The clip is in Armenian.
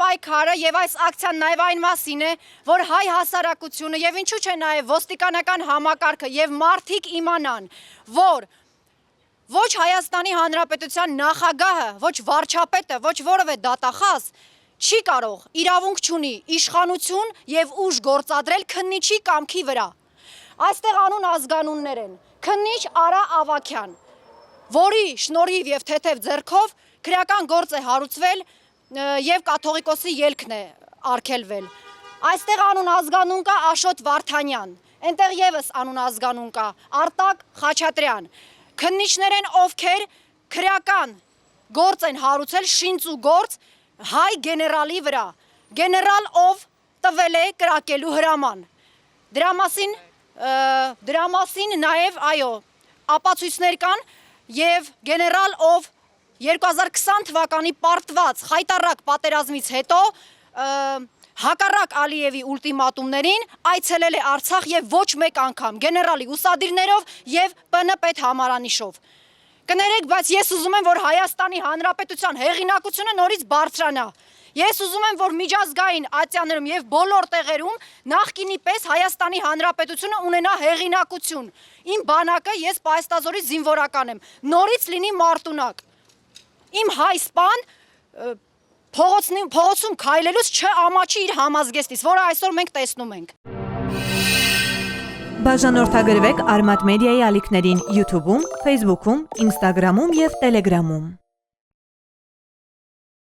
պայքարը եւ այս ակցիան նաեւ այն մասին է, որ հայ հասարակությունը եւ ինչու՞ չէ նաեւ ոստիկանական համակարգը եւ մարդիկ իմանան, որ ոչ Հայաստանի Հանրապետության նախագահը, ոչ վարչապետը, ոչ որևէ դատախազ չի կարող, իրավունք չունի իշխանություն եւ ուժ գործադրել քննիչի կամքի վրա։ Այստեղ անուն ազգանուններ են. քննիչ Արա Ավագյան, որի շնորհիվ եւ թեթև ձեռքով քրեական գործ է հարուցվել եւ կաթողիկոսի ելքն է արգելվել։ Այստեղ անուն ազգանուն կա Աշոտ Վարդանյան, այնտեղ եւս անուն ազգանուն կա Արտակ Խաչատրյան։ Քննիչներ են, ովքեր քրեական գործ են հարուցել, շինծ ու գործ հայ գեներալի վրա, գեներալ ով տվել է կրակելու հրաման։ Դրա մասին նաև, այո, ապացույցներ կան եւ գեներալ ով 2020 թվականի պարտված խայտառակ պատերազմից հետո հակառակ Ալիևի ուլտիմատումներին այցելել է Արցախ եւ ոչ մեկ անգամ գեներալի ուսադիրներով եւ ՊՆ պետհամարանիշով։ Կներեք, բայց ես ուզում եմ, որ Հայաստանի Հանրապետության հեղինակությունը նորից բարձրանա։ Ես ուզում եմ, որ միջազգային ատյաններում եւ բոլոր տեղերում նախկինի պես Հայաստանի Հանրապետությունը ունենա հեղինակություն։ Իմ բանակը ես պայստազորի զինվորական եմ, նորից լինի մարտունակ։ Իմ հայ սպան փողոցում քայլելուց չամաչի իր համազգեստից, որը այսօր մենք տեսնում ենք։ Բաժանորդագրվեք Արմատ մեդիայի ալիքներին YouTube-ում, Facebook-ում, Instagram-ում եւ Telegram-ում։